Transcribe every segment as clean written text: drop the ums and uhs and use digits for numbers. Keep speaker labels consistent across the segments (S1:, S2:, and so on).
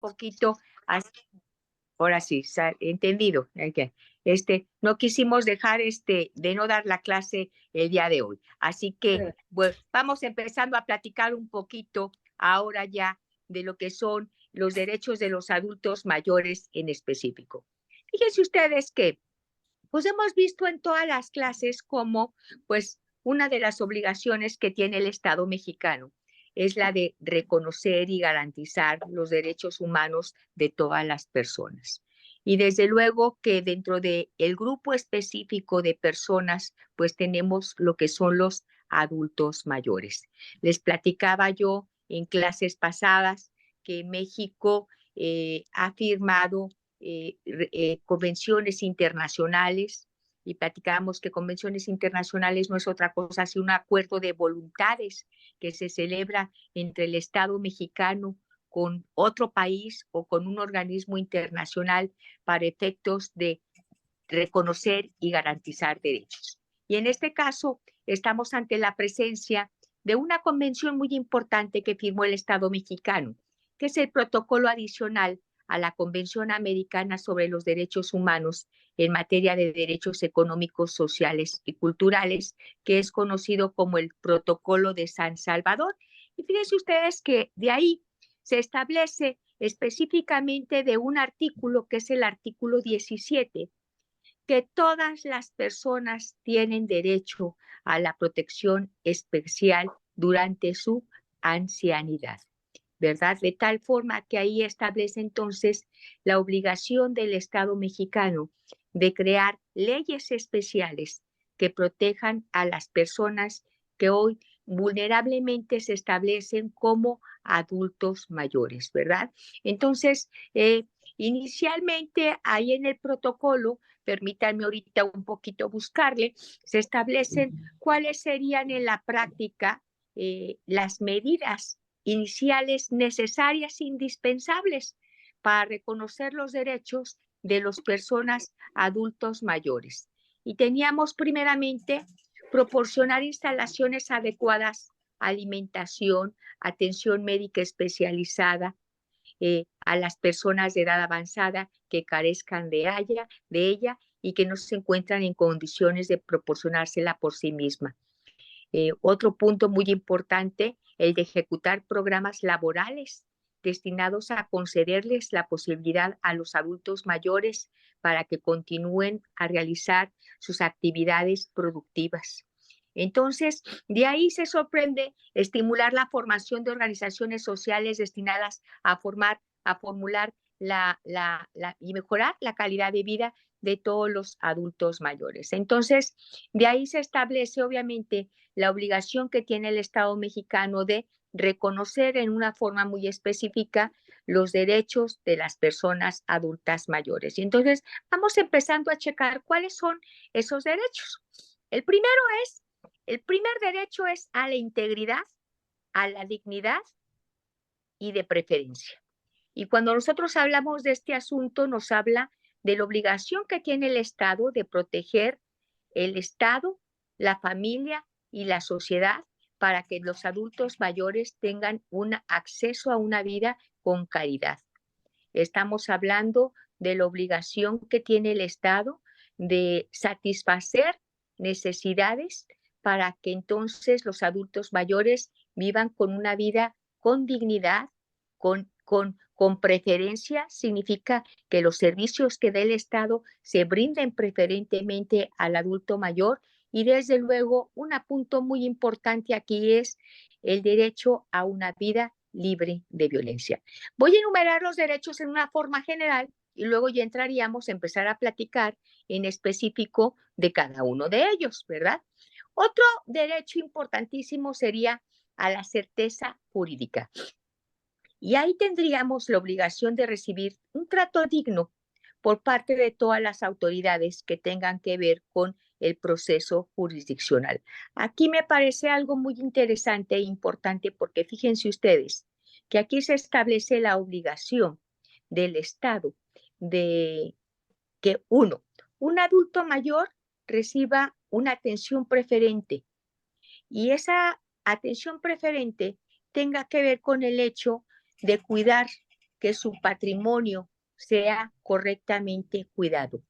S1: poquito así. Ahora sí, entendido. No quisimos dejar de no dar la clase el día de hoy. Así que bueno, vamos empezando a platicar un poquito ahora ya de lo que son los derechos de los adultos mayores en específico. Fíjense ustedes que pues hemos visto en todas las clases cómo pues una de las obligaciones que tiene el Estado mexicano es la de reconocer y garantizar los derechos humanos de todas las personas. Y desde luego que dentro del grupo específico de personas, pues tenemos lo que son los adultos mayores. Les platicaba yo en clases pasadas que México ha firmado convenciones internacionales y platicábamos que convenciones internacionales no es otra cosa sino un acuerdo de voluntades que se celebra entre el Estado mexicano con otro país o con un organismo internacional para efectos de reconocer y garantizar derechos. Y en este caso estamos ante la presencia de una convención muy importante que firmó el Estado mexicano, que es el protocolo adicional a la Convención Americana sobre los Derechos Humanos en materia de derechos económicos, sociales y culturales, que es conocido como el Protocolo de San Salvador. Y fíjense ustedes que de ahí se establece específicamente de un artículo que es el artículo 17, que todas las personas tienen derecho a la protección especial durante su ancianidad, ¿verdad? De tal forma que ahí establece entonces la obligación del Estado mexicano de crear leyes especiales que protejan a las personas que hoy vulnerablemente se establecen como adultos mayores, ¿verdad? Entonces, inicialmente ahí en el protocolo, permítanme ahorita un poquito buscarle, se establecen cuáles serían en la práctica las medidas iniciales necesarias e indispensables para reconocer los derechos de las personas adultos mayores. Y teníamos primeramente proporcionar instalaciones adecuadas, alimentación, atención médica especializada a las personas de edad avanzada que carezcan de ella y que no se encuentran en condiciones de proporcionársela por sí misma. Otro punto muy importante, el de ejecutar programas laborales destinados a concederles la posibilidad a los adultos mayores para que continúen a realizar sus actividades productivas. Entonces, de ahí se sorprende estimular la formación de organizaciones sociales destinadas a formular y mejorar la calidad de vida de todos los adultos mayores. Entonces, de ahí se establece obviamente la obligación que tiene el Estado mexicano de reconocer en una forma muy específica los derechos de las personas adultas mayores. Y entonces vamos empezando a checar cuáles son esos derechos. El primer derecho es a la integridad, a la dignidad y de preferencia. Y cuando nosotros hablamos de este asunto, nos habla de la obligación que tiene el Estado de proteger el Estado, la familia y la sociedad para que los adultos mayores tengan un acceso a una vida con calidad. Estamos hablando de la obligación que tiene el Estado de satisfacer necesidades para que entonces los adultos mayores vivan con una vida con dignidad, con preferencia. Significa que los servicios que dé el Estado se brinden preferentemente al adulto mayor. Y desde luego, un punto muy importante aquí es el derecho a una vida libre de violencia. Voy a enumerar los derechos en una forma general y luego ya entraríamos a empezar a platicar en específico de cada uno de ellos, ¿verdad? Otro derecho importantísimo sería a la certeza jurídica. Y ahí tendríamos la obligación de recibir un trato digno por parte de todas las autoridades que tengan que ver con el proceso jurisdiccional. Aquí me parece algo muy interesante e importante porque fíjense ustedes que aquí se establece la obligación del Estado de que un adulto mayor reciba una atención preferente y esa atención preferente tenga que ver con el hecho de cuidar que su patrimonio sea correctamente cuidado.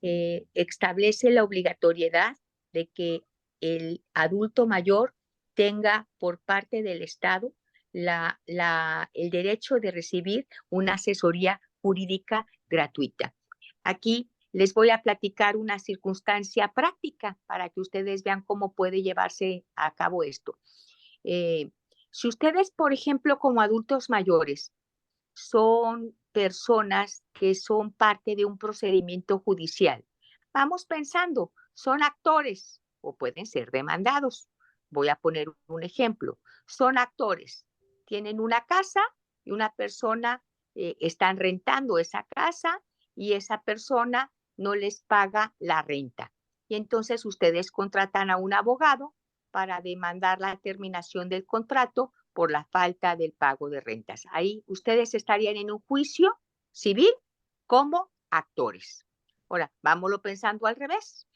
S1: Establece la obligatoriedad de que el adulto mayor tenga por parte del Estado el derecho de recibir una asesoría jurídica gratuita. Aquí les voy a platicar una circunstancia práctica para que ustedes vean cómo puede llevarse a cabo esto. Si ustedes, por ejemplo, como adultos mayores, son personas que son parte de un procedimiento judicial. Vamos pensando, son actores o pueden ser demandados. Voy a poner un ejemplo. Son actores, tienen una casa y una persona están rentando esa casa y esa persona no les paga la renta. Y entonces ustedes contratan a un abogado para demandar la terminación del contrato por la falta del pago de rentas. Ahí ustedes estarían en un juicio civil como actores. Ahora, vámonos pensando al revés.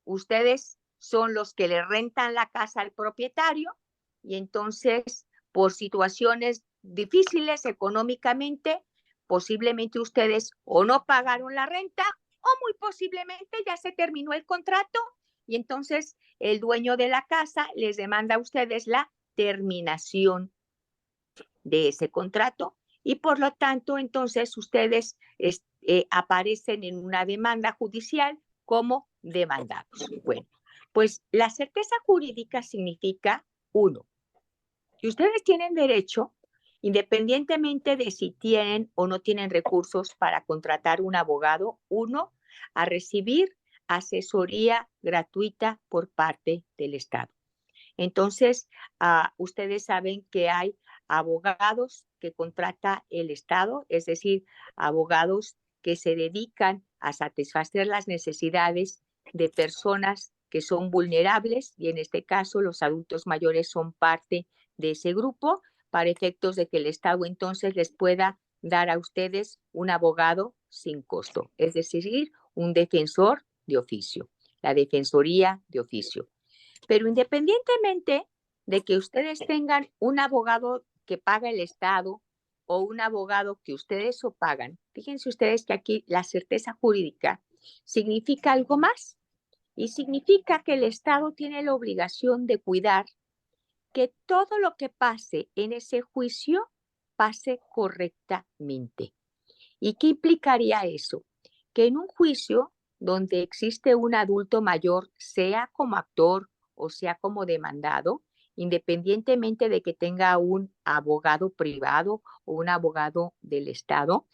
S1: Ustedes son los que le rentan la casa al propietario y entonces por situaciones difíciles económicamente, posiblemente ustedes o no pagaron la renta o muy posiblemente ya se terminó el contrato y entonces el dueño de la casa les demanda a ustedes la terminación de ese contrato y por lo tanto entonces ustedes aparecen en una demanda judicial como demandados. Bueno, pues la certeza jurídica significa, uno, que ustedes tienen derecho, independientemente de si tienen o no tienen recursos para contratar un abogado, uno, a recibir asesoría gratuita por parte del Estado. Entonces, ustedes saben que hay abogados que contrata el Estado, es decir, abogados que se dedican a satisfacer las necesidades de personas que son vulnerables y en este caso los adultos mayores son parte de ese grupo para efectos de que el Estado entonces les pueda dar a ustedes un abogado sin costo, es decir, un defensor de oficio, la defensoría de oficio. Pero independientemente de que ustedes tengan un abogado que paga el Estado o un abogado que ustedes o pagan, fíjense ustedes que aquí la certeza jurídica significa algo más y significa que el Estado tiene la obligación de cuidar que todo lo que pase en ese juicio pase correctamente. ¿Y qué implicaría eso? Que en un juicio donde existe un adulto mayor, sea como actor o sea como demandado, independientemente de que tenga un abogado privado o un abogado del Estado,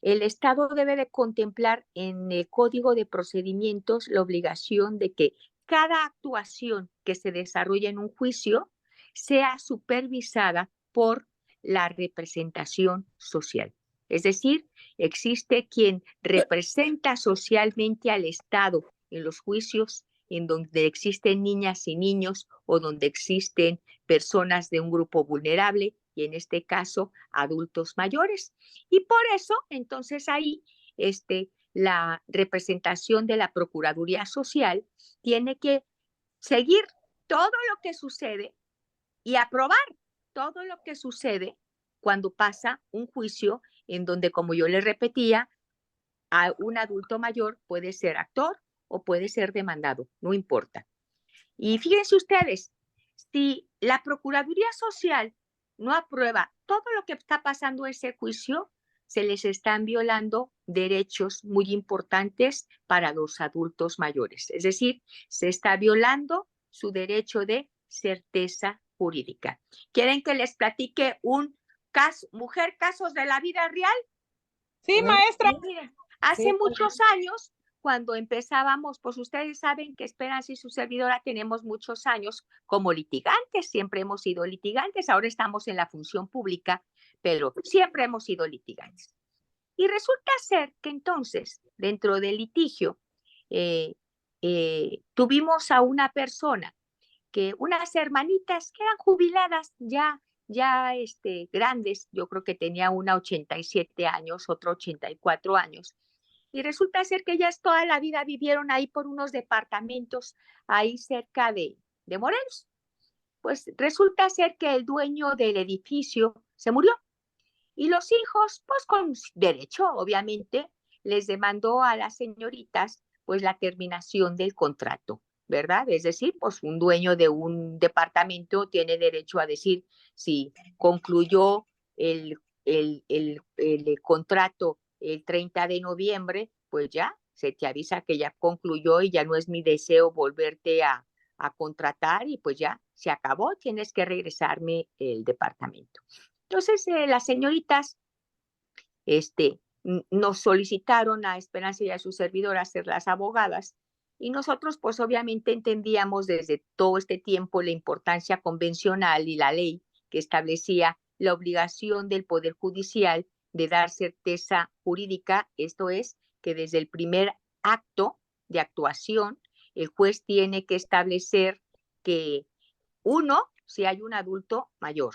S1: el Estado debe de contemplar en el Código de Procedimientos la obligación de que cada actuación que se desarrolle en un juicio sea supervisada por la representación social. Es decir, existe quien representa socialmente al Estado en los juicios en donde existen niñas y niños o donde existen personas de un grupo vulnerable y en este caso adultos mayores. Y por eso, entonces ahí, la representación de la Procuraduría Social tiene que seguir todo lo que sucede y aprobar todo lo que sucede cuando pasa un juicio en donde, como yo les repetía, a un adulto mayor puede ser actor o puede ser demandado, no importa. Y fíjense ustedes, si la Procuraduría Social no aprueba todo lo que está pasando en ese juicio, se les están violando derechos muy importantes para los adultos mayores. Es decir, se está violando su derecho de certeza jurídica. ¿Quieren que les platique un caso, mujer, casos de la vida real?
S2: Sí, maestra.
S1: Miren, hace muchos años, cuando empezábamos, pues ustedes saben que Esperanza y su servidora tenemos muchos años como litigantes, siempre hemos sido litigantes, ahora estamos en la función pública, pero siempre hemos sido litigantes. Y resulta ser que entonces, dentro del litigio, tuvimos a una persona que unas hermanitas que eran jubiladas ya grandes, yo creo que tenía una 87 años, otra 84 años. Y resulta ser que ellas toda la vida vivieron ahí por unos departamentos ahí cerca de Morelos. Pues resulta ser que el dueño del edificio se murió Y los hijos, pues con derecho, obviamente, les demandó a las señoritas pues la terminación del contrato, ¿verdad? Es decir, pues un dueño de un departamento tiene derecho a decir si concluyó el contrato el 30 de noviembre, pues ya se te avisa que ya concluyó y ya no es mi deseo volverte a contratar y pues ya se acabó, tienes que regresarme el departamento. Entonces, las señoritas nos solicitaron a Esperanza y a su servidora ser las abogadas y nosotros pues obviamente entendíamos desde todo este tiempo la importancia convencional y la ley que establecía la obligación del Poder Judicial de dar certeza jurídica, esto es, que desde el primer acto de actuación el juez tiene que establecer que uno, si hay un adulto mayor.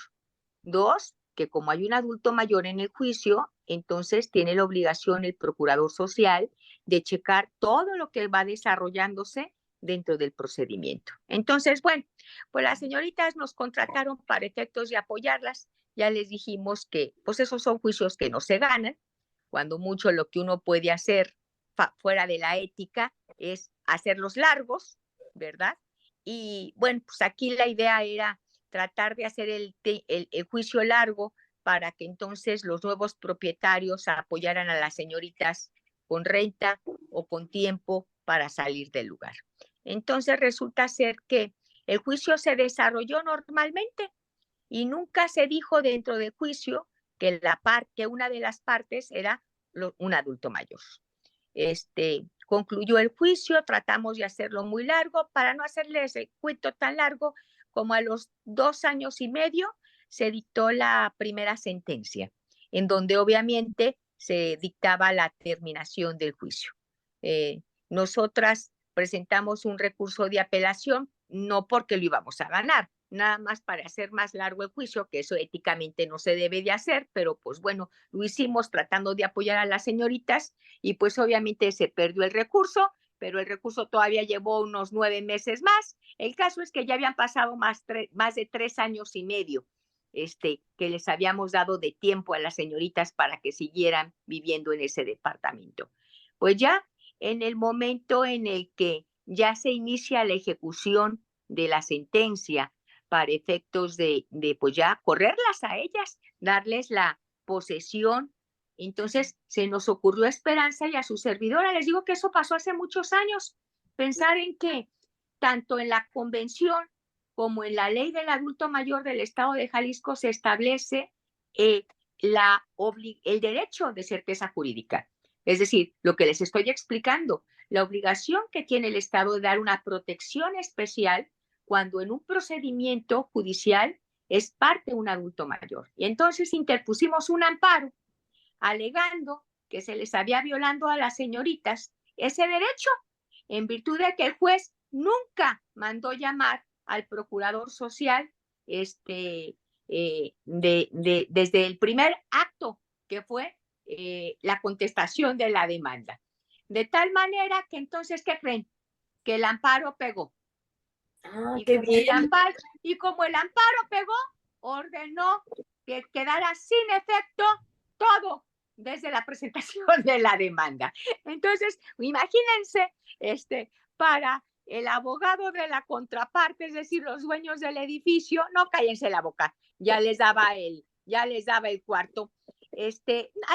S1: Dos, que como hay un adulto mayor en el juicio, entonces tiene la obligación el procurador social de checar todo lo que va desarrollándose dentro del procedimiento. Entonces, bueno, pues las señoritas nos contrataron para efectos de apoyarlas. Ya les dijimos que pues esos son juicios que no se ganan. Cuando mucho lo que uno puede hacer fuera de la ética es hacerlos largos, ¿verdad? Y bueno, pues aquí la idea era tratar de hacer el juicio largo para que entonces los nuevos propietarios apoyaran a las señoritas con renta o con tiempo para salir del lugar. Entonces resulta ser que el juicio se desarrolló normalmente y nunca se dijo dentro del juicio que, que una de las partes era un adulto mayor. Concluyó el juicio, tratamos de hacerlo muy largo para no hacerles el cuento tan largo. Como a los 2 años y medio se dictó la primera sentencia, en donde obviamente se dictaba la terminación del juicio. Nosotras presentamos un recurso de apelación, no porque lo íbamos a ganar, nada más para hacer más largo el juicio, que eso éticamente no se debe de hacer, pero pues bueno, lo hicimos tratando de apoyar a las señoritas y pues obviamente se perdió el recurso, pero el recurso todavía llevó unos 9 meses más. El caso es que ya habían pasado más de 3 años y medio que les habíamos dado de tiempo a las señoritas para que siguieran viviendo en ese departamento. Pues ya en el momento en el que ya se inicia la ejecución de la sentencia para efectos de pues ya correrlas a ellas, darles la posesión. Entonces se nos ocurrió a Esperanza y a su servidora, les digo que eso pasó hace muchos años, pensar en que tanto en la convención como en la ley del adulto mayor del estado de Jalisco se establece el derecho de certeza jurídica. Es decir, lo que les estoy explicando, la obligación que tiene el Estado de dar una protección especial cuando en un procedimiento judicial es parte un adulto mayor. Y entonces interpusimos un amparo alegando que se les había violado a las señoritas ese derecho, en virtud de que el juez nunca mandó llamar al procurador social desde el primer acto, que fue la contestación de la demanda. De tal manera que entonces, ¿qué creen? Que el amparo pegó. Y como el amparo pegó, ordenó que quedara sin efecto todo desde la presentación de la demanda. Entonces, imagínense, para el abogado de la contraparte, es decir, los dueños del edificio, no cállense la boca, ya les daba el cuarto. Al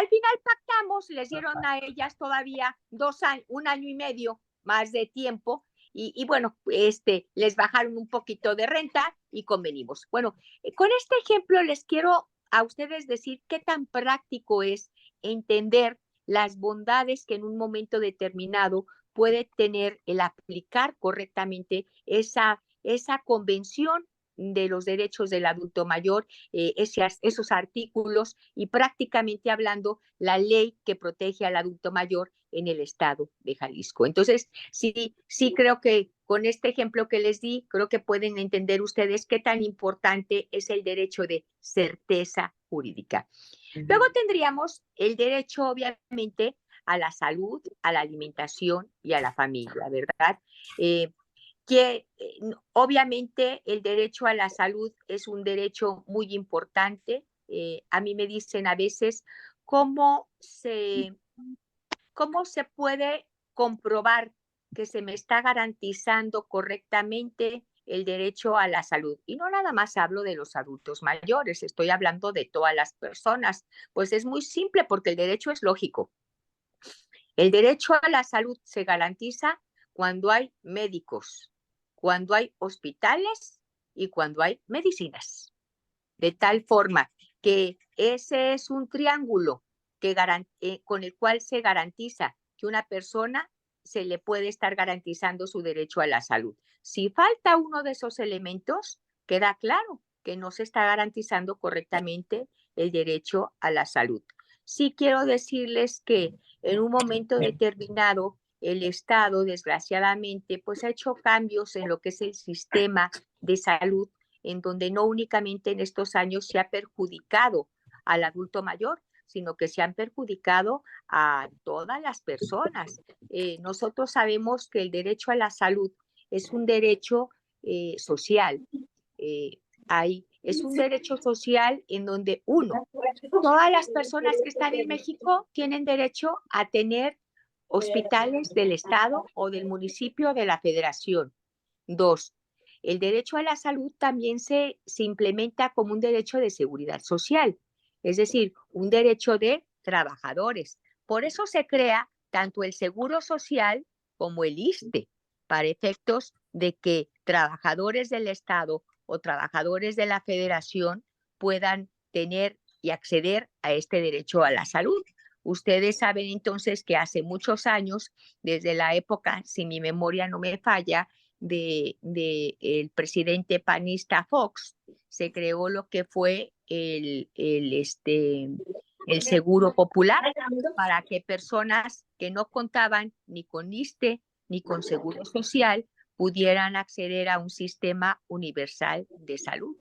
S1: final pactamos, les dieron a ellas todavía 2 años, 1 año y medio más de tiempo. Y bueno, les bajaron un poquito de renta y convenimos. Bueno, con este ejemplo les quiero a ustedes decir qué tan práctico es entender las bondades que en un momento determinado puede tener el aplicar correctamente esa convención de los derechos del adulto mayor, esos artículos y prácticamente hablando la ley que protege al adulto mayor en el estado de Jalisco. Entonces, sí creo que con este ejemplo que les di, creo que pueden entender ustedes qué tan importante es el derecho de certeza jurídica. Luego tendríamos el derecho, obviamente, a la salud, a la alimentación y a la familia, ¿verdad? Que obviamente el derecho a la salud es un derecho muy importante, a mí me dicen a veces cómo se puede comprobar que se me está garantizando correctamente el derecho a la salud. Y no nada más hablo de los adultos mayores, estoy hablando de todas las personas. Pues es muy simple porque el derecho es lógico. El derecho a la salud se garantiza cuando hay médicos, cuando hay hospitales y cuando hay medicinas. De tal forma que ese es un triángulo con el cual se garantiza que una persona se le puede estar garantizando su derecho a la salud. Si falta uno de esos elementos, queda claro que no se está garantizando correctamente el derecho a la salud. Sí quiero decirles que en un momento determinado el Estado, desgraciadamente, pues ha hecho cambios en lo que es el sistema de salud, en donde no únicamente en estos años se ha perjudicado al adulto mayor, sino que se han perjudicado a todas las personas. Nosotros sabemos que el derecho a la salud es un derecho social. Es un derecho social en donde todas las personas que están en México tienen derecho a tener hospitales del Estado o del municipio de la Federación. 2, el derecho a la salud también se implementa como un derecho de seguridad social, es decir, un derecho de trabajadores. Por eso se crea tanto el Seguro Social como el ISSSTE, para efectos de que trabajadores del Estado o trabajadores de la Federación puedan tener y acceder a este derecho a la salud. Ustedes saben entonces que hace muchos años, desde la época, si mi memoria no me falla, de el presidente panista Fox, se creó lo que fue el Seguro Popular, para que personas que no contaban ni con ISSSTE ni con Seguro Social pudieran acceder a un sistema universal de salud.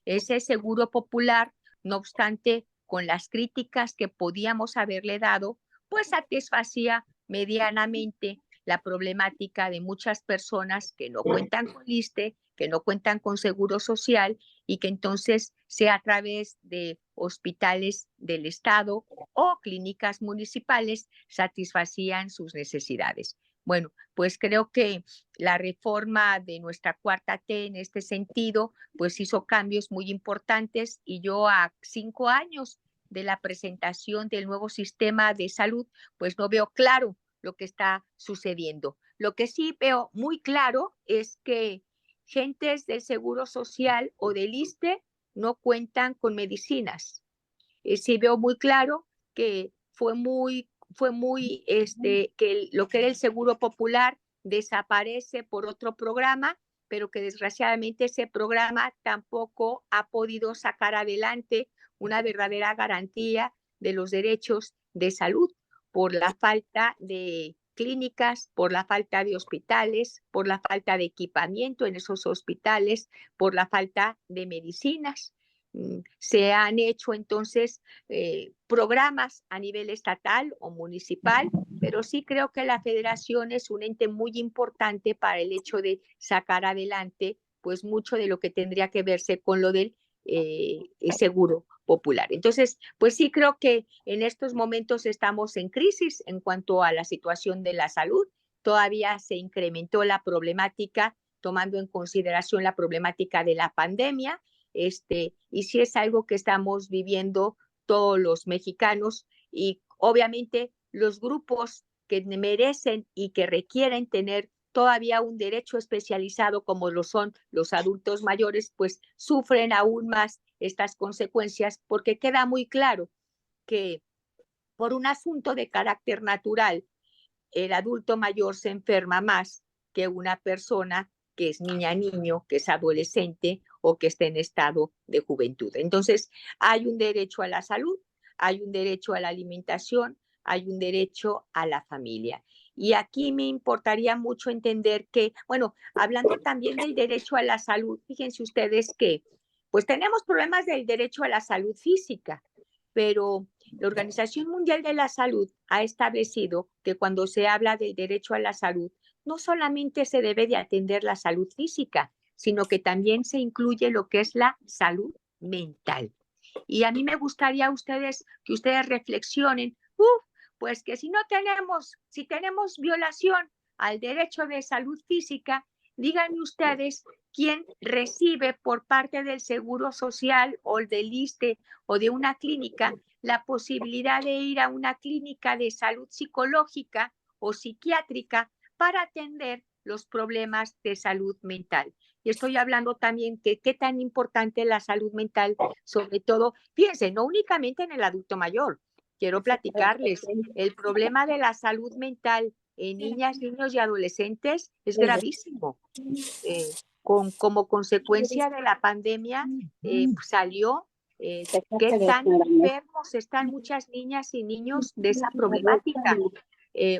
S1: Ese Seguro Popular, no obstante, con las críticas que podíamos haberle dado, pues satisfacía medianamente la problemática de muchas personas que no cuentan con ISSSTE, que no cuentan con Seguro Social, y que entonces sea a través de hospitales del Estado o clínicas municipales satisfacían sus necesidades. Bueno, pues creo que la reforma de nuestra cuarta T en este sentido, pues hizo cambios muy importantes, y yo a 5 años de la presentación del nuevo sistema de salud, pues no veo claro lo que está sucediendo. Lo que sí veo muy claro es que gentes del Seguro Social o del ISSSTE no cuentan con medicinas. Sí veo muy claro que que lo que era el Seguro Popular desaparece por otro programa, pero que desgraciadamente ese programa tampoco ha podido sacar adelante una verdadera garantía de los derechos de salud, por la falta de clínicas, por la falta de hospitales, por la falta de equipamiento en esos hospitales, por la falta de medicinas. Se han hecho entonces programas a nivel estatal o municipal, pero sí creo que la federación es un ente muy importante para el hecho de sacar adelante pues mucho de lo que tendría que verse con lo del Seguro Popular. Entonces, pues sí creo que en estos momentos estamos en crisis en cuanto a la situación de la salud. Todavía se incrementó la problemática, tomando en consideración la problemática de la pandemia, y sí es algo que estamos viviendo todos los mexicanos, y obviamente los grupos que merecen y que requieren tener todavía un derecho especializado, como lo son los adultos mayores, pues sufren aún más estas consecuencias, porque queda muy claro que por un asunto de carácter natural, el adulto mayor se enferma más que una persona que es niña, niño, que es adolescente o que está en estado de juventud. Entonces, hay un derecho a la salud, hay un derecho a la alimentación, hay un derecho a la familia. Y aquí me importaría mucho entender que, bueno, hablando también del derecho a la salud, fíjense ustedes que pues tenemos problemas del derecho a la salud física, pero la Organización Mundial de la Salud ha establecido que cuando se habla del derecho a la salud, no solamente se debe de atender la salud física, sino que también se incluye lo que es la salud mental. Y a mí me gustaría que ustedes reflexionen, pues que si tenemos violación al derecho de salud física, díganme ustedes quién recibe por parte del Seguro Social o del ISSSTE o de una clínica la posibilidad de ir a una clínica de salud psicológica o psiquiátrica para atender los problemas de salud mental. Y estoy hablando también de qué tan importante es la salud mental, sobre todo, fíjense, no únicamente en el adulto mayor. Quiero platicarles, el problema de la salud mental en niñas, niños y adolescentes es gravísimo. Como consecuencia de la pandemia salió qué tan enfermos están muchas niñas y niños de esa problemática.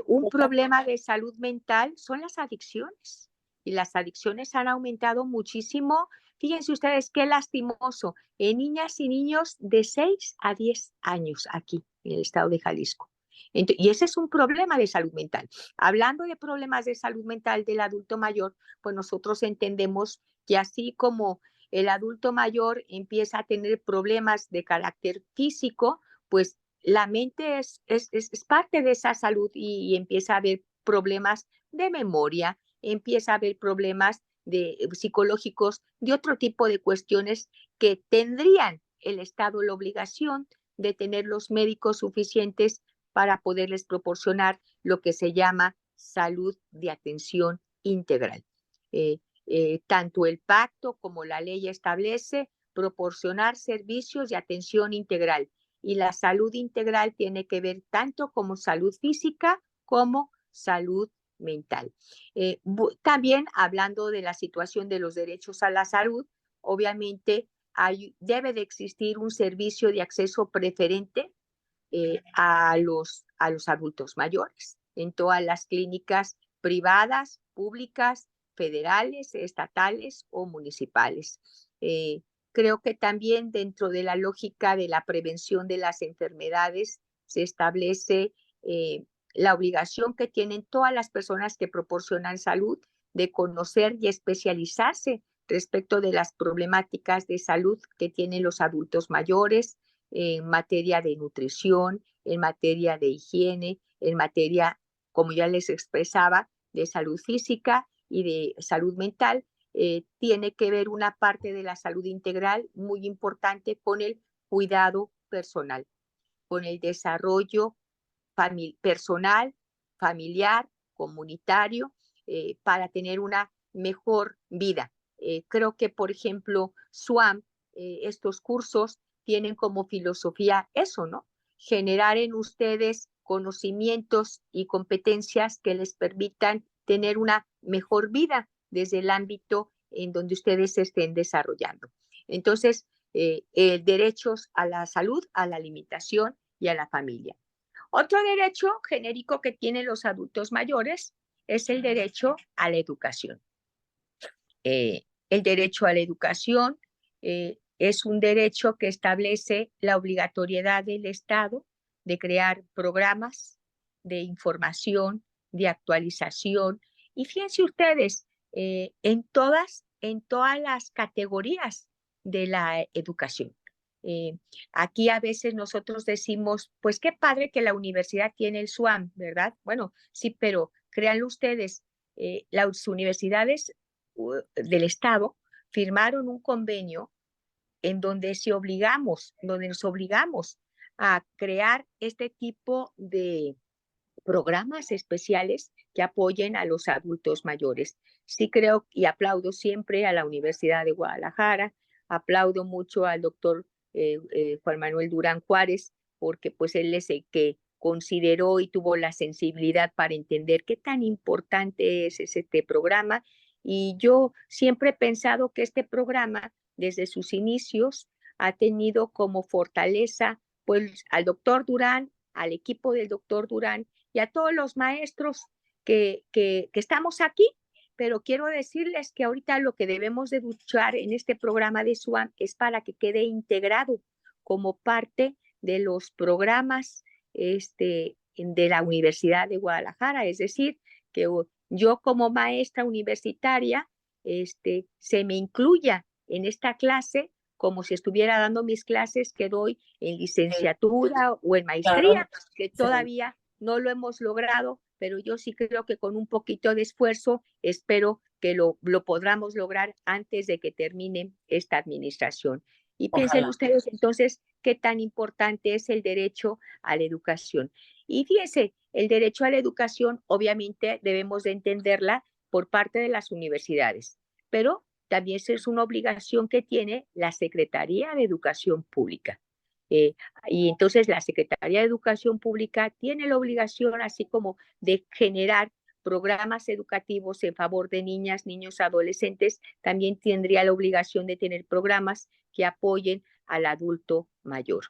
S1: Un problema de salud mental son las adicciones, y las adicciones han aumentado muchísimo. Fíjense ustedes qué lastimoso, en niñas y niños de 6 a 10 años aquí en el estado de Jalisco. Y ese es un problema de salud mental. Hablando de problemas de salud mental del adulto mayor, pues nosotros entendemos que así como el adulto mayor empieza a tener problemas de carácter físico, pues la mente es parte de esa salud y empieza a haber problemas de memoria, empieza a haber problemas psicológicos, de otro tipo de cuestiones que tendrían el Estado la obligación de tener los médicos suficientes para poderles proporcionar lo que se llama salud de atención integral. Tanto el pacto como la ley establece proporcionar servicios de atención integral, y la salud integral tiene que ver tanto como salud física como salud mental. También hablando de la situación de los derechos a la salud, obviamente debe de existir un servicio de acceso preferente a los adultos mayores en todas las clínicas privadas, públicas, federales, estatales o municipales. Creo que también dentro de la lógica de la prevención de las enfermedades se establece la obligación que tienen todas las personas que proporcionan salud de conocer y especializarse respecto de las problemáticas de salud que tienen los adultos mayores, en materia de nutrición, en materia de higiene, en materia, como ya les expresaba, de salud física y de salud mental. Tiene que ver una parte de la salud integral muy importante con el cuidado personal, con el desarrollo personal, familiar, comunitario, para tener una mejor vida. Creo que, por ejemplo, SWAM, estos cursos tienen como filosofía eso, ¿no? Generar en ustedes conocimientos y competencias que les permitan tener una mejor vida desde el ámbito en donde ustedes se estén desarrollando. Entonces, derechos a la salud, a la alimentación y a la familia. Otro derecho genérico que tienen los adultos mayores es el derecho a la educación. El derecho a la educación es un derecho que establece la obligatoriedad del Estado de crear programas de información, de actualización. Y fíjense ustedes, en todas las categorías de la educación. Aquí a veces nosotros decimos, pues qué padre que la universidad tiene el SWAM, ¿verdad? Bueno, sí, pero créanlo ustedes, las universidades del Estado firmaron un convenio en donde nos obligamos a crear este tipo de programas especiales que apoyen a los adultos mayores. Sí creo y aplaudo siempre a la Universidad de Guadalajara, aplaudo mucho al doctor Juan Manuel Durán Juárez, porque pues él es el que consideró y tuvo la sensibilidad para entender qué tan importante es este programa. Y yo siempre he pensado que este programa, desde sus inicios, ha tenido como fortaleza pues al doctor Durán, al equipo del doctor Durán y a todos los maestros que estamos aquí. Pero quiero decirles que ahorita lo que debemos de luchar en este programa de SWAM es para que quede integrado como parte de los programas de la Universidad de Guadalajara. Es decir, que yo como maestra universitaria se me incluya en esta clase como si estuviera dando mis clases que doy en licenciatura o en maestría, que todavía no lo hemos logrado, pero yo sí creo que con un poquito de esfuerzo espero que lo podamos lograr antes de que termine esta administración. Y piensen ustedes entonces qué tan importante es el derecho a la educación. Y fíjense, el derecho a la educación obviamente debemos de entenderla por parte de las universidades, pero también es una obligación que tiene la Secretaría de Educación Pública. Y entonces la Secretaría de Educación Pública tiene la obligación, así como de generar programas educativos en favor de niñas, niños, adolescentes, también tendría la obligación de tener programas que apoyen al adulto mayor.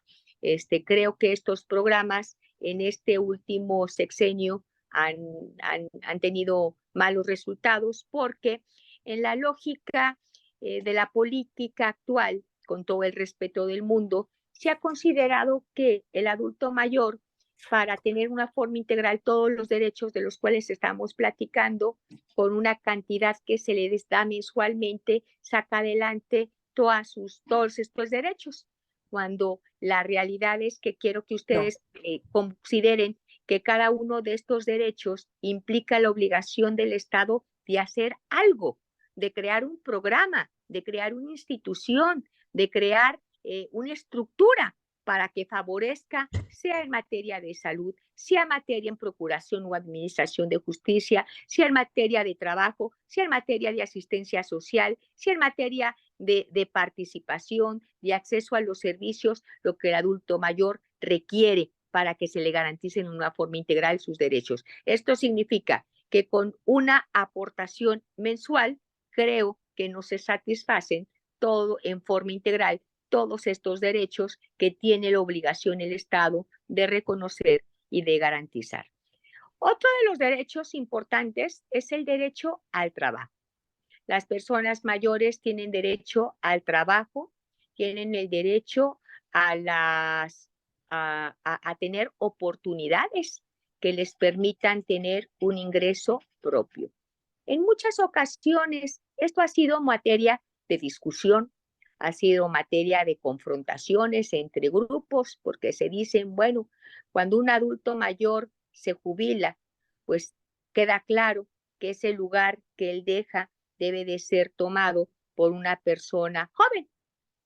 S1: Creo que estos programas en este último sexenio han tenido malos resultados porque en la lógica de la política actual, con todo el respeto del mundo, se ha considerado que el adulto mayor, para tener una forma integral todos los derechos de los cuales estamos platicando, con una cantidad que se le da mensualmente, saca adelante todos estos derechos, cuando la realidad es que quiero que ustedes consideren que cada uno de estos derechos implica la obligación del Estado de hacer algo, de crear un programa, de crear una institución, de crear una estructura para que favorezca, sea en materia de salud, sea en materia en procuración o administración de justicia, sea en materia de trabajo, sea en materia de asistencia social, sea en materia de participación, de acceso a los servicios, lo que el adulto mayor requiere para que se le garanticen de una forma integral sus derechos. Esto significa que con una aportación mensual, creo que no se satisfacen todo en forma integral todos estos derechos que tiene la obligación el Estado de reconocer y de garantizar. Otro de los derechos importantes es el derecho al trabajo. Las personas mayores tienen derecho al trabajo, tienen el derecho a tener oportunidades que les permitan tener un ingreso propio. En muchas ocasiones esto ha sido materia de discusión, ha sido materia de confrontaciones entre grupos, porque se dicen, bueno, cuando un adulto mayor se jubila, pues queda claro que ese lugar que él deja debe de ser tomado por una persona joven.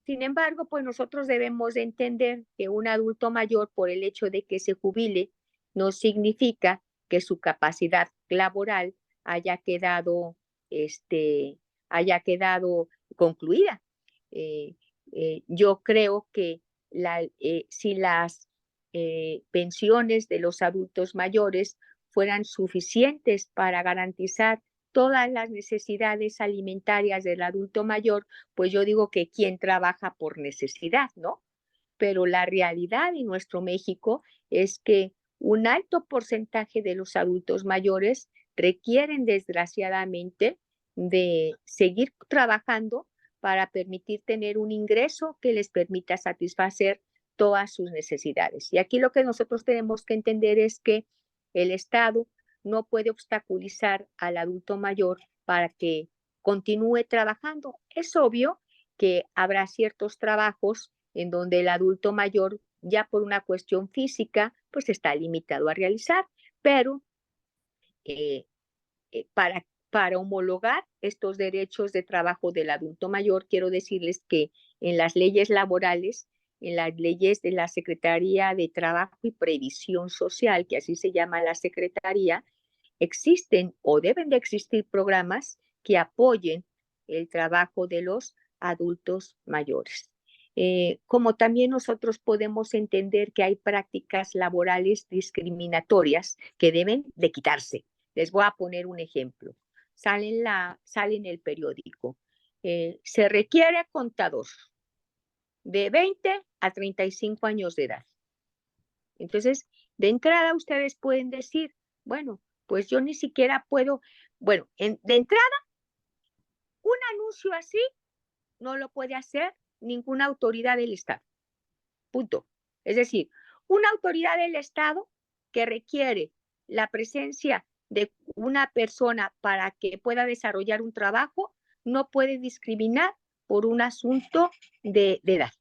S1: Sin embargo, pues nosotros debemos de entender que un adulto mayor, por el hecho de que se jubile, no significa que su capacidad laboral haya quedado, haya quedado concluida. Yo creo que si las pensiones de los adultos mayores fueran suficientes para garantizar todas las necesidades alimentarias del adulto mayor, pues yo digo que quien trabaja por necesidad, ¿no? Pero la realidad en nuestro México es que un alto porcentaje de los adultos mayores requieren desgraciadamente de seguir trabajando para permitir tener un ingreso que les permita satisfacer todas sus necesidades. Y aquí lo que nosotros tenemos que entender es que el Estado no puede obstaculizar al adulto mayor para que continúe trabajando. Es obvio que habrá ciertos trabajos en donde el adulto mayor, ya por una cuestión física, pues está limitado a realizar, pero para homologar estos derechos de trabajo del adulto mayor, quiero decirles que en las leyes laborales, en las leyes de la Secretaría de Trabajo y Previsión Social, que así se llama la Secretaría, existen o deben de existir programas que apoyen el trabajo de los adultos mayores. Como también nosotros podemos entender que hay prácticas laborales discriminatorias que deben de quitarse. Les voy a poner un ejemplo. Sale en el periódico. Se requiere contador de 20 a 35 años de edad. Entonces, de entrada ustedes pueden decir, bueno, pues yo ni siquiera puedo, bueno, de entrada, un anuncio así no lo puede hacer ninguna autoridad del Estado. Punto. Es decir, una autoridad del Estado que requiere la presencia de una persona para que pueda desarrollar un trabajo no puede discriminar por un asunto de edad.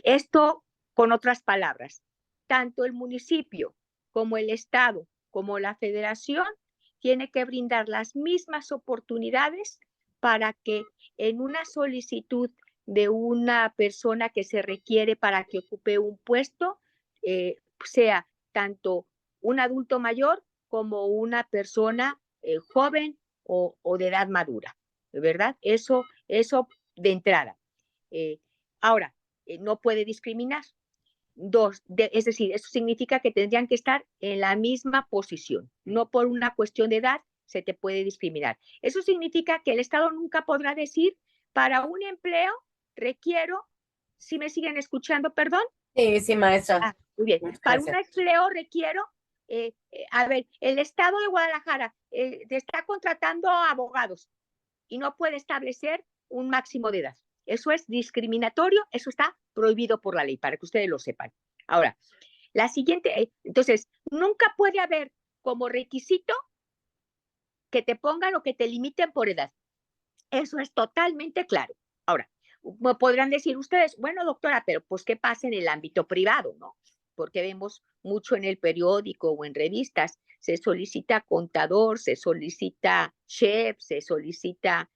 S1: Esto, con otras palabras, tanto el municipio como el Estado, como la Federación, tiene que brindar las mismas oportunidades para que en una solicitud de una persona que se requiere para que ocupe un puesto, sea tanto un adulto mayor como una persona joven o de edad madura, ¿verdad? Eso de entrada. Ahora, no puede discriminar. Es decir, eso significa que tendrían que estar en la misma posición. No por una cuestión de edad se te puede discriminar. Eso significa que el Estado nunca podrá decir, para un empleo requiero, si me siguen escuchando, perdón.
S3: Sí, maestra.
S1: Muy bien. Para un empleo requiero, a ver, el Estado de Guadalajara está contratando abogados y no puede establecer un máximo de edad. Eso es discriminatorio, eso está prohibido por la ley, para que ustedes lo sepan. Ahora, la siguiente, entonces, nunca puede haber como requisito que te pongan o que te limiten por edad. Eso es totalmente claro. Ahora, me podrán decir ustedes, bueno, doctora, pero pues, ¿qué pasa en el ámbito privado, no? Porque vemos mucho en el periódico o en revistas, se solicita contador, se solicita chef, se solicita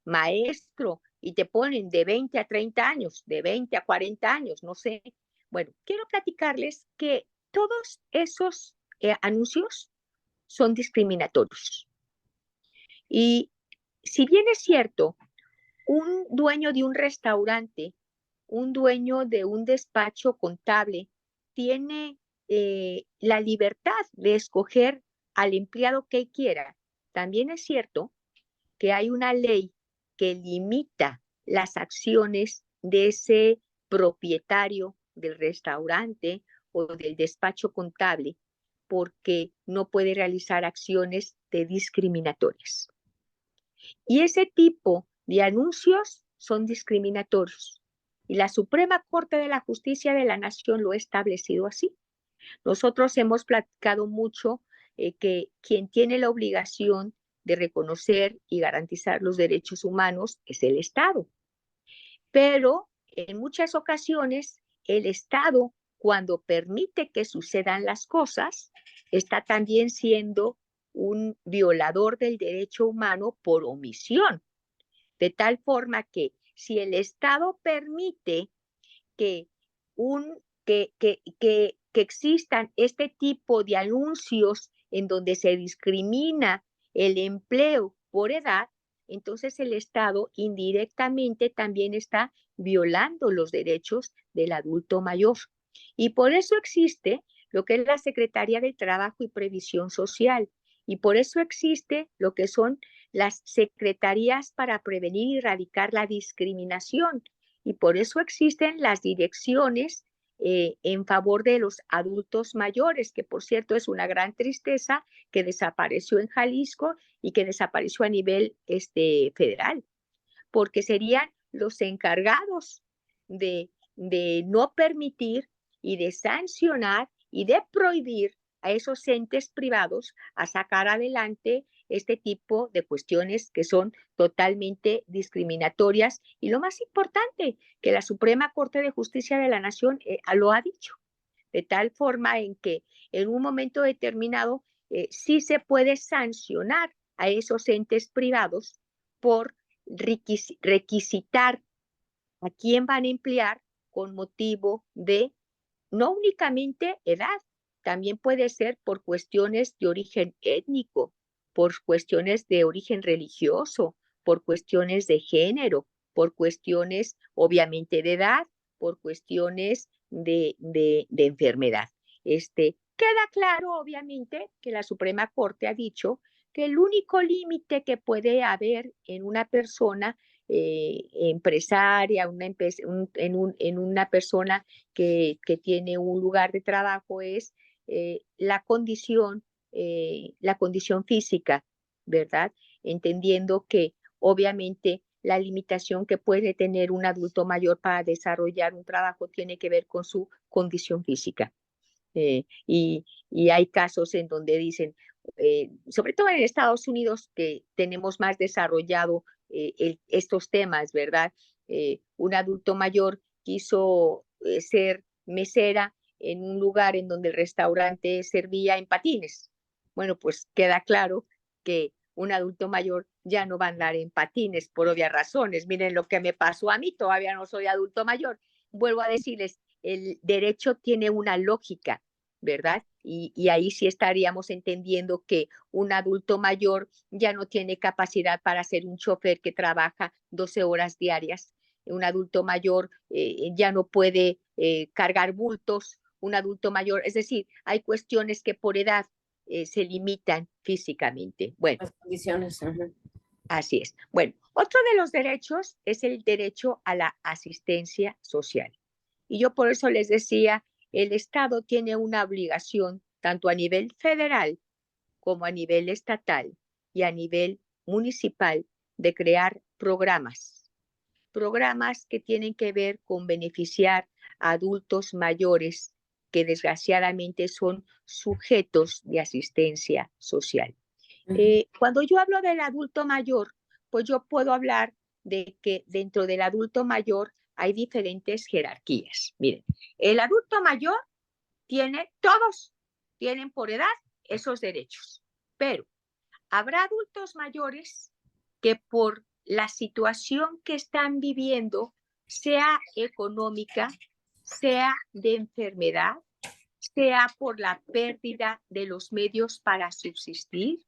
S1: maestro, y te ponen de 20 a 30 años, de 20 a 40 años, no sé. Bueno, quiero platicarles que todos esos anuncios son discriminatorios. Y si bien es cierto, un dueño de un restaurante, un dueño de un despacho contable, tiene la libertad de escoger al empleado que quiera. También es cierto que hay una ley que limita las acciones de ese propietario del restaurante o del despacho contable, porque no puede realizar acciones discriminatorias. Y ese tipo de anuncios son discriminatorios. Y la Suprema Corte de la Justicia de la Nación lo ha establecido así. Nosotros hemos platicado mucho que quien tiene la obligación de reconocer y garantizar los derechos humanos es el Estado. Pero en muchas ocasiones el Estado, cuando permite que sucedan las cosas, está también siendo un violador del derecho humano por omisión. De tal forma que si el Estado permite que existan este tipo de anuncios en donde se discrimina el empleo por edad, entonces el Estado indirectamente también está violando los derechos del adulto mayor. Y por eso existe lo que es la Secretaría de Trabajo y Previsión Social, y por eso existe lo que son las secretarías para prevenir y erradicar la discriminación, y por eso existen las direcciones en favor de los adultos mayores, que por cierto es una gran tristeza que desapareció en Jalisco y que desapareció a nivel federal, porque serían los encargados de no permitir y de sancionar y de prohibir a esos entes privados a sacar adelante este tipo de cuestiones que son totalmente discriminatorias. Y lo más importante, que la Suprema Corte de Justicia de la Nación lo ha dicho, de tal forma en que en un momento determinado sí se puede sancionar a esos entes privados por requisitar a quién van a emplear con motivo de no únicamente edad, también puede ser por cuestiones de origen étnico, por cuestiones de origen religioso, por cuestiones de género, por cuestiones obviamente de edad, por cuestiones de enfermedad. Queda claro obviamente que la Suprema Corte ha dicho que el único límite que puede haber en una persona empresaria, en una persona que tiene un lugar de trabajo es la condición física, ¿verdad? Entendiendo que obviamente la limitación que puede tener un adulto mayor para desarrollar un trabajo tiene que ver con su condición física. Y hay casos en donde dicen, sobre todo en Estados Unidos, que tenemos más desarrollado estos temas, ¿verdad? Un adulto mayor quiso ser mesera en un lugar en donde el restaurante servía en patines. Bueno, pues queda claro que un adulto mayor ya no va a andar en patines por obvias razones. Miren lo que me pasó a mí, todavía no soy adulto mayor. Vuelvo a decirles, el derecho tiene una lógica, ¿verdad? Y ahí sí estaríamos entendiendo que un adulto mayor ya no tiene capacidad para ser un chofer que trabaja 12 horas diarias. Un adulto mayor ya no puede cargar bultos, un adulto mayor, es decir, hay cuestiones que por edad se limitan físicamente. Bueno,
S3: las condiciones.
S1: Así es. Bueno, otro de los derechos es el derecho a la asistencia social. Y yo por eso les decía, el Estado tiene una obligación tanto a nivel federal como a nivel estatal y a nivel municipal de crear programas que tienen que ver con beneficiar a adultos mayores que desgraciadamente son sujetos de asistencia social. Cuando yo hablo del adulto mayor, pues yo puedo hablar de que dentro del adulto mayor hay diferentes jerarquías. Miren, el adulto mayor todos tienen por edad esos derechos, pero habrá adultos mayores que por la situación que están viviendo, sea económica, sea de enfermedad, sea por la pérdida de los medios para subsistir,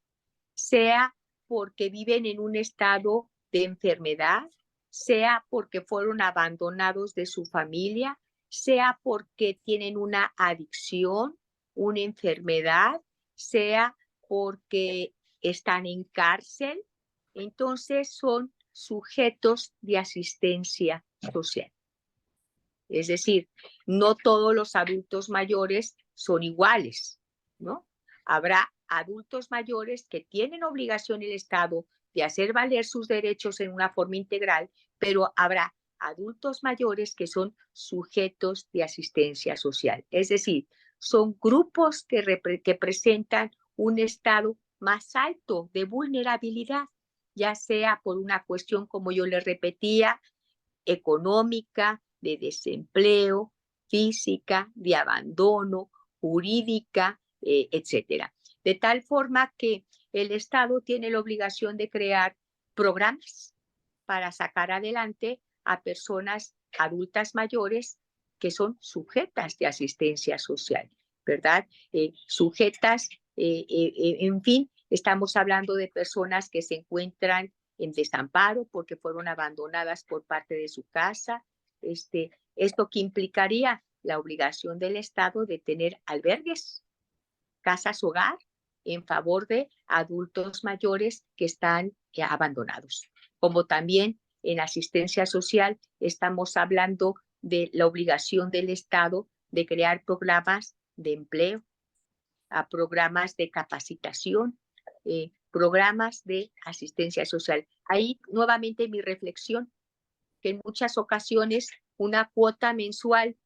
S1: sea porque viven en un estado de enfermedad, sea porque fueron abandonados de su familia, sea porque tienen una adicción, una enfermedad, sea porque están en cárcel, entonces son sujetos de asistencia social. Es decir, no todos los adultos mayores son iguales, ¿no? Habrá adultos mayores que tienen obligación el Estado de hacer valer sus derechos en una forma integral, pero habrá adultos mayores que son sujetos de asistencia social. Es decir, son grupos que presentan un estado más alto de vulnerabilidad, ya sea por una cuestión, como yo les repetía, económica, de desempleo, física, de abandono, jurídica, etcétera. De tal forma que el Estado tiene la obligación de crear programas para sacar adelante a personas adultas mayores que son sujetas de asistencia social, ¿verdad? Sujetas, en fin, estamos hablando de personas que se encuentran en desamparo porque fueron abandonadas por parte de su casa. Esto que implicaría la obligación del Estado de tener albergues, casas hogar, en favor de adultos mayores que están abandonados. Como también en asistencia social estamos hablando de la obligación del Estado de crear programas de empleo, a programas de capacitación, programas de asistencia social. Ahí nuevamente mi reflexión, que en muchas ocasiones una cuota mensual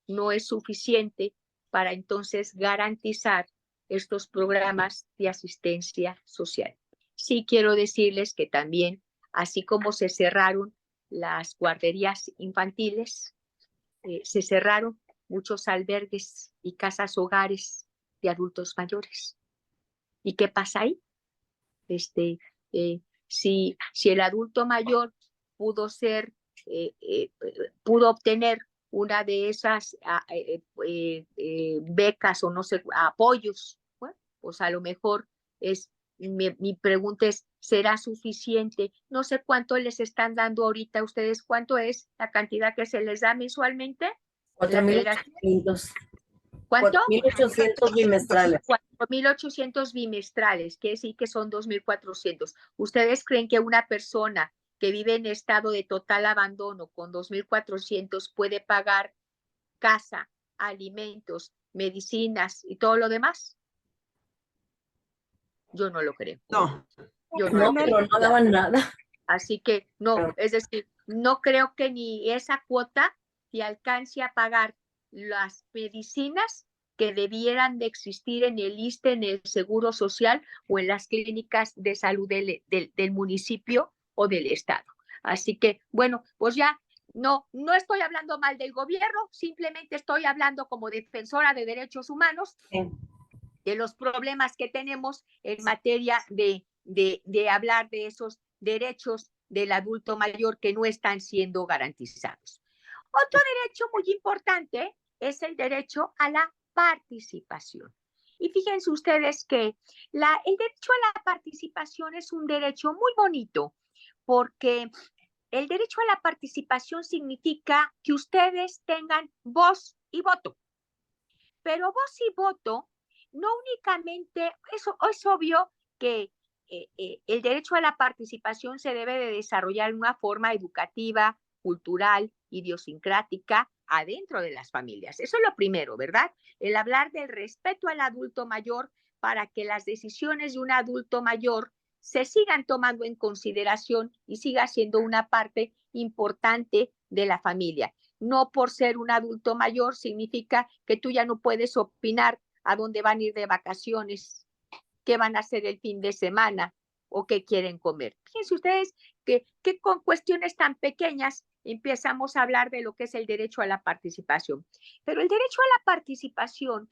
S1: no es suficiente para entonces garantizar estos programas de asistencia social. Sí quiero decirles que también, así como se cerraron las guarderías infantiles, se cerraron muchos albergues y casas hogares de adultos mayores. ¿Y qué pasa ahí? Si el adulto mayor pudo pudo obtener una de esas becas o no sé, apoyos, bueno, pues a lo mejor mi pregunta es, ¿será suficiente? No sé cuánto les están dando ahorita a ustedes, ¿cuánto es la cantidad que se les da mensualmente?
S3: 4,800.
S1: ¿Cuánto?
S3: 4,800 bimestrales.
S1: 4,800 bimestrales, que sí que son 2,400. ¿Ustedes creen que una persona que vive en estado de total abandono con 2,400 puede pagar casa, alimentos, medicinas y todo lo demás? Yo no lo creo.
S2: No.
S1: Yo
S3: No, pero no daban nada.
S1: Así que no, es decir, no creo que ni esa cuota te alcance a pagar las medicinas que debieran de existir en el ISSSTE, en el Seguro Social o en las clínicas de salud del municipio o del estado. Así que, bueno, pues ya no estoy hablando mal del gobierno, simplemente estoy hablando como defensora de derechos humanos, de los problemas que tenemos en materia de hablar de esos derechos del adulto mayor que no están siendo garantizados. Otro derecho muy importante es el derecho a la participación. Y fíjense ustedes que el derecho a la participación es un derecho muy bonito, porque el derecho a la participación significa que ustedes tengan voz y voto. Pero voz y voto no únicamente, eso es obvio que el derecho a la participación se debe de desarrollar en una forma educativa, cultural, idiosincrática, adentro de las familias. Eso es lo primero, ¿verdad? El hablar del respeto al adulto mayor para que las decisiones de un adulto mayor se sigan tomando en consideración y siga siendo una parte importante de la familia. No por ser un adulto mayor significa que tú ya no puedes opinar a dónde van a ir de vacaciones, qué van a hacer el fin de semana o qué quieren comer. Fíjense ustedes que con cuestiones tan pequeñas empezamos a hablar de lo que es el derecho a la participación. Pero el derecho a la participación,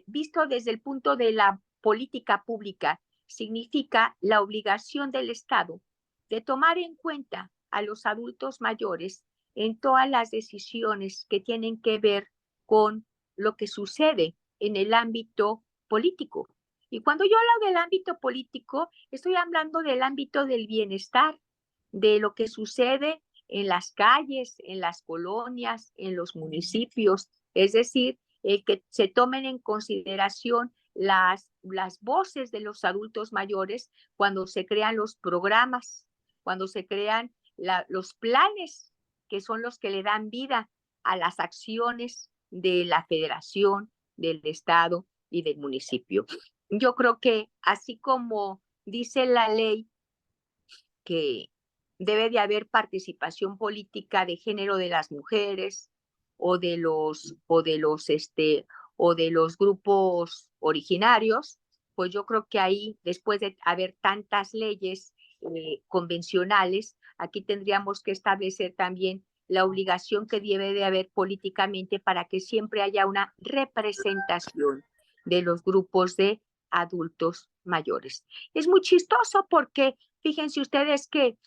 S1: visto desde el punto de la política pública, significa la obligación del Estado de tomar en cuenta a los adultos mayores en todas las decisiones que tienen que ver con lo que sucede en el ámbito político. Y cuando yo hablo del ámbito político, estoy hablando del ámbito del bienestar, de lo que sucede en las calles, en las colonias, en los municipios, es decir, que se tomen en consideración las voces de los adultos mayores cuando se crean los programas, cuando se crean los planes que son los que le dan vida a las acciones de la federación, del estado y del municipio. Yo creo que así como dice la ley que debe de haber participación política de género de las mujeres o de los grupos originarios, pues yo creo que ahí, después de haber tantas leyes convencionales, aquí tendríamos que establecer también la obligación que debe de haber políticamente para que siempre haya una representación de los grupos de adultos mayores. Es muy chistoso porque fíjense ustedes que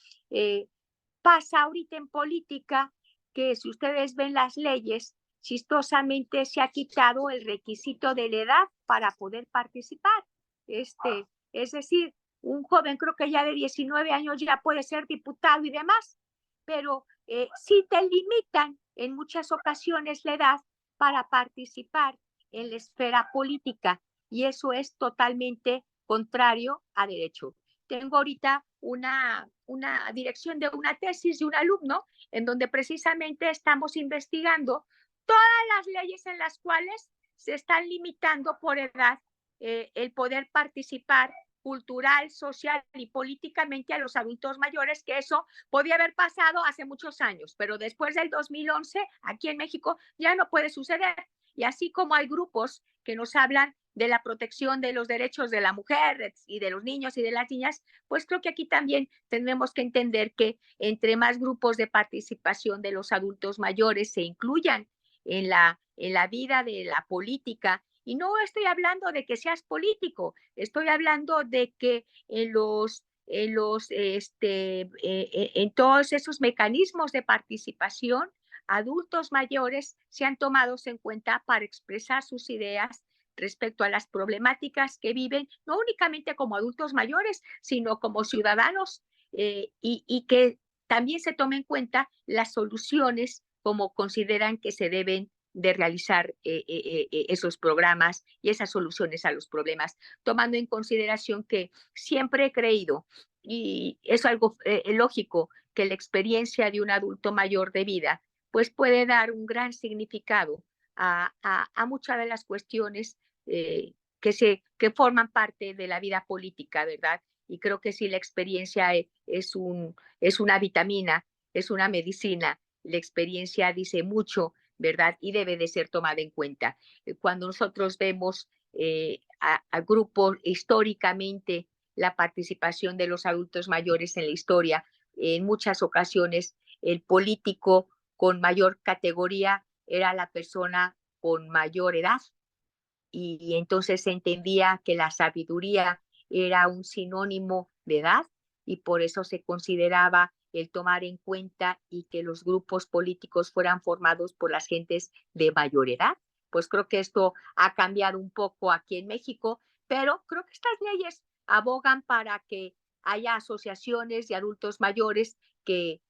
S1: pasa ahorita en política que si ustedes ven las leyes, chistosamente se ha quitado el requisito de la edad para poder participar. Es decir, un joven creo que ya de 19 años ya puede ser diputado y demás, pero sí te limitan en muchas ocasiones la edad para participar en la esfera política y eso es totalmente contrario a derecho. Tengo ahorita una dirección de una tesis de un alumno en donde precisamente estamos investigando todas las leyes en las cuales se están limitando por edad el poder participar cultural, social y políticamente a los adultos mayores, que eso podía haber pasado hace muchos años, pero después del 2011, aquí en México, ya no puede suceder. Y así como hay grupos que nos hablan de la protección de los derechos de la mujer y de los niños y de las niñas, pues creo que aquí también tenemos que entender que entre más grupos de participación de los adultos mayores se incluyan en la vida de la política. Y no estoy hablando de que seas político, estoy hablando de que en todos esos mecanismos de participación, adultos mayores sean tomados en cuenta para expresar sus ideas respecto a las problemáticas que viven, no únicamente como adultos mayores, sino como ciudadanos, y que también se tomen en cuenta las soluciones como consideran que se deben de realizar esos programas y esas soluciones a los problemas, tomando en consideración que siempre he creído, y es algo lógico, que la experiencia de un adulto mayor de vida pues puede dar un gran significado a muchas de las cuestiones que forman parte de la vida política, ¿verdad? Y creo que sí, la experiencia es una vitamina, es una medicina. La experiencia dice mucho ¿verdad? Y debe de ser tomada en cuenta. Cuando nosotros vemos a grupos históricamente, la participación de los adultos mayores en la historia, en muchas ocasiones el político con mayor categoría era la persona con mayor edad, y entonces se entendía que la sabiduría era un sinónimo de edad, y por eso se consideraba el tomar en cuenta y que los grupos políticos fueran formados por las gentes de mayor edad. Pues creo que esto ha cambiado un poco aquí en México, pero creo que estas leyes abogan para que haya asociaciones de adultos mayores que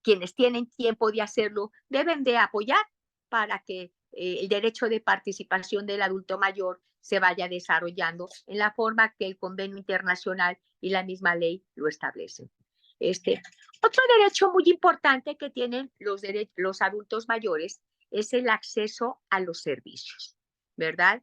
S1: quienes tienen tiempo de hacerlo deben de apoyar para que el derecho de participación del adulto mayor se vaya desarrollando en la forma que el convenio internacional y la misma ley lo establecen. Otro derecho muy importante que tienen los adultos mayores es el acceso a los servicios, ¿verdad?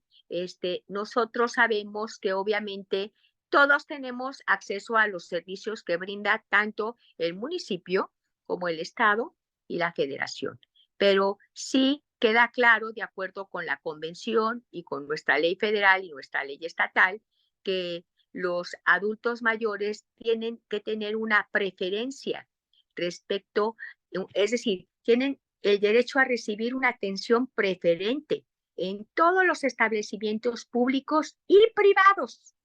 S1: Nosotros sabemos que obviamente todos tenemos acceso a los servicios que brinda tanto el municipio como el Estado y la Federación. Pero sí queda claro, de acuerdo con la Convención y con nuestra ley federal y nuestra ley estatal, que los adultos mayores tienen que tener una preferencia respecto, es decir, tienen el derecho a recibir una atención preferente en todos los establecimientos públicos y privados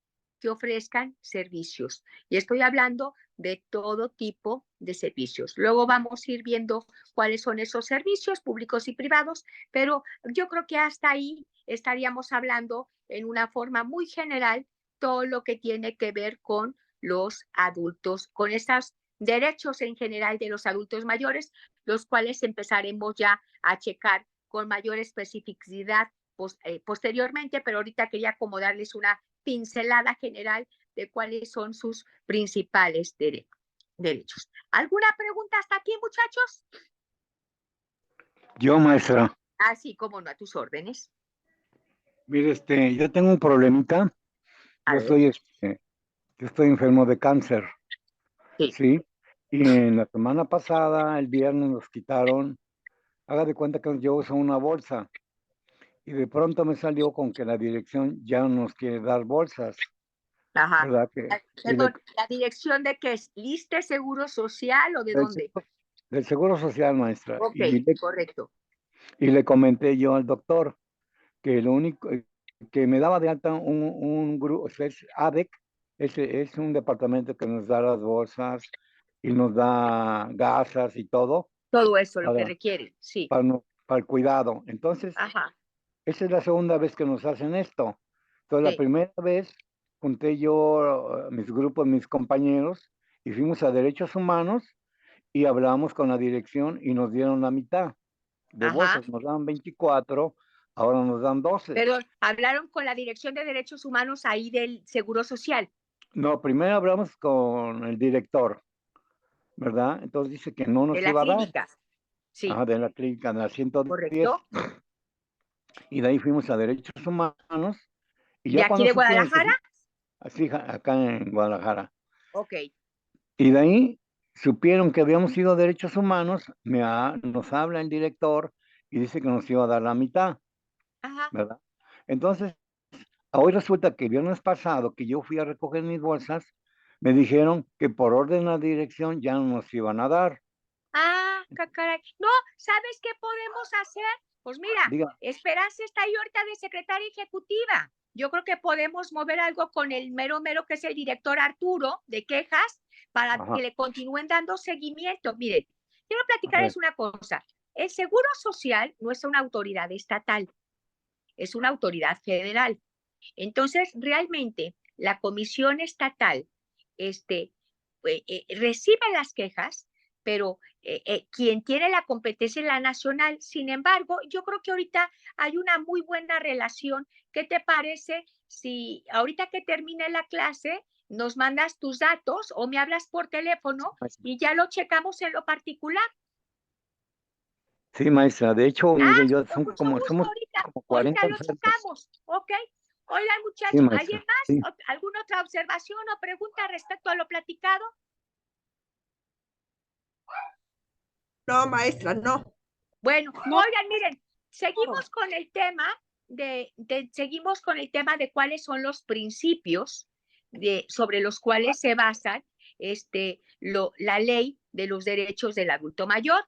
S1: que ofrezcan servicios. Y estoy hablando de todo tipo de servicios. Luego vamos a ir viendo cuáles son esos servicios públicos y privados, pero yo creo que hasta ahí estaríamos hablando en una forma muy general todo lo que tiene que ver con los adultos, con estos derechos en general de los adultos mayores, los cuales empezaremos ya a checar con mayor especificidad posteriormente, pero ahorita quería como darles una pincelada general de cuáles son sus principales derechos. ¿Alguna pregunta hasta aquí, muchachos?
S4: Yo, maestra.
S1: Ah, sí, cómo no, a tus órdenes.
S4: Mire, yo tengo un problemita. Yo estoy enfermo de cáncer.
S1: Sí.
S4: ¿Sí? Y en la semana pasada, el viernes, nos quitaron, haga de cuenta que yo uso una bolsa. Y de pronto me salió con que la dirección ya no nos quiere dar bolsas.
S1: Ajá.
S4: ¿Verdad?
S1: Perdón, ¿la dirección de qué es? ¿Liste Seguro Social o de dónde?
S4: Del Seguro Social, maestra.
S1: Ok, correcto.
S4: Y le comenté yo al doctor que lo único que me daba de alta un grupo, es ADEC, es un departamento que nos da las bolsas y nos da gasas y todo.
S1: Todo eso, lo que requiere, sí.
S4: Para el cuidado. Entonces,
S1: ajá,
S4: esa es la segunda vez que nos hacen esto. Entonces, la primera vez junté yo mis grupos, mis compañeros, y fuimos a Derechos Humanos y hablamos con la dirección y nos dieron la mitad de bolsas. Nos dan 24, ahora nos dan 12.
S1: Pero hablaron con la Dirección de Derechos Humanos ahí del Seguro Social.
S4: No, primero hablamos con el director, ¿verdad? Entonces dice que no nos iba a dar. De la
S1: clínica. Sí.
S4: Ajá, de la clínica, de la 110.
S1: Correcto.
S4: Y de ahí fuimos a Derechos Humanos. Y
S1: ya ¿de aquí de Guadalajara?
S4: Así, acá en Guadalajara.
S1: Ok.
S4: Y de ahí supieron que habíamos ido a Derechos Humanos, nos habla el director y dice que nos iba a dar la mitad. Ajá. ¿Verdad? Entonces, hoy resulta que el viernes pasado, que yo fui a recoger mis bolsas, me dijeron que por orden de la dirección ya no nos iban a dar.
S1: Ah, caray. No, ¿sabes qué podemos hacer? Pues mira, Esperanza está ahí ahorita de secretaria ejecutiva. Yo creo que podemos mover algo con el mero que es el director Arturo de quejas para que le continúen dando seguimiento. Miren, quiero platicarles una cosa. El Seguro Social no es una autoridad estatal, es una autoridad federal. Entonces, realmente, la Comisión Estatal recibe las quejas, pero quien tiene la competencia es la nacional. Sin embargo, yo creo que ahorita hay una muy buena relación. ¿Qué te parece si ahorita que termine la clase nos mandas tus datos o me hablas por teléfono y ya lo checamos en lo particular?
S4: Sí, maestra. De hecho, mire,
S1: somos como
S4: 40
S1: ahorita lo checamos, ¿ok? Oigan, muchachos,
S4: sí,
S1: ¿alguien más? Sí. ¿Alguna otra observación o pregunta respecto a lo platicado?
S2: No, maestra, no.
S1: Bueno,
S2: No.
S1: oigan, miren, seguimos con el tema seguimos con el tema de cuáles son los principios sobre los cuales se basan la ley de los derechos del adulto mayor.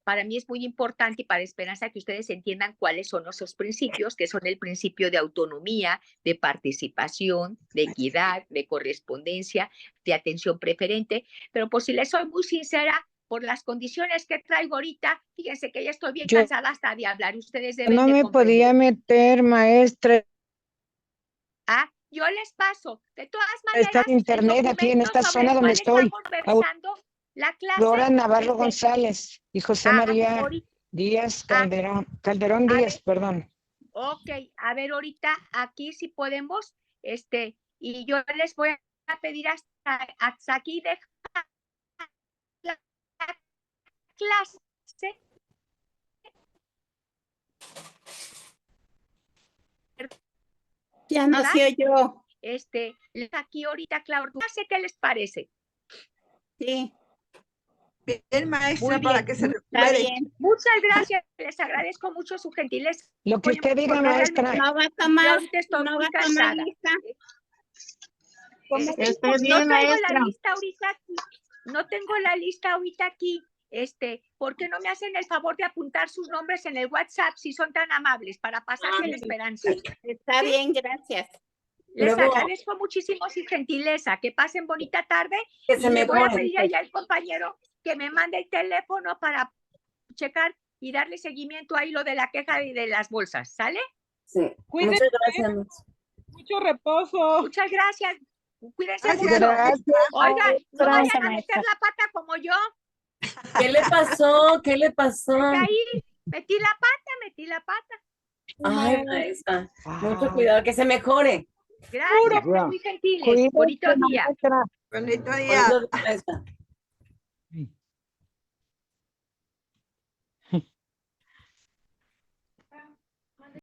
S1: Para mí es muy importante y para Esperanza que ustedes entiendan cuáles son esos principios, que son el principio de autonomía, de participación, de equidad, de correspondencia, de atención preferente. Pero por si les soy muy sincera, por las condiciones que traigo ahorita, fíjense que ya estoy bien cansada hasta de hablar. Ustedes deben
S2: No
S1: de
S2: me
S1: comprender.
S2: podía meter, maestra.
S1: Yo les paso. De todas maneras,
S2: Está en internet aquí en esta zona donde estoy.
S1: Conversando la clase.
S2: Dora Navarro González y José María
S1: ahorita,
S2: Díaz Calderón Díaz, perdón.
S1: Ok, a ver ahorita aquí si podemos, y yo les voy a pedir hasta aquí de la clase.
S5: Ya no sé yo.
S1: Aquí ahorita, Claudia, no sé qué les parece.
S5: Sí.
S6: Bien, maestra,
S1: Muy bien.
S6: para que se
S5: Está
S6: recupere.
S5: bien.
S1: Muchas gracias, les agradezco mucho su gentileza.
S2: Lo que usted diga, maestra.
S5: No va a
S1: Yo
S5: tomar,
S1: ahorita estoy
S5: no
S1: muy
S5: va a tomar
S1: cansada.
S5: lista.
S1: No traigo la lista ahorita aquí. No tengo la lista ahorita aquí. ¿Por qué no me hacen el favor de apuntar sus nombres en el WhatsApp si son tan amables para pasarse la Esperanza?
S5: Está bien, gracias.
S1: Les
S3: Luego-
S1: agradezco muchísimo su gentileza. Que pasen bonita tarde.
S3: Que
S1: Y
S3: se
S1: le voy a
S3: mejoren.
S1: pedir allá al compañero que me mande el teléfono para checar y darle seguimiento ahí lo de la queja y de las bolsas. ¿Sale?
S3: Sí.
S2: Cuídense.
S3: Muchas gracias.
S2: Mucho reposo.
S1: Muchas gracias. Cuídense
S6: Gracias.
S1: mucho.
S2: Gracias.
S1: Oigan, no vayan
S5: Gracias,
S1: a meter
S5: maestra.
S1: la pata como yo.
S3: ¿Qué le pasó? ¿Qué le pasó?
S1: Que ahí metí la pata.
S3: Ay, maestra. Mucho cuidado, que se mejore.
S1: Gracias,
S4: Pura.
S1: muy gentiles.
S2: Cuídense,
S1: Bonito día.
S2: maestra.
S6: Bonito día.
S3: Bonito día, maestra.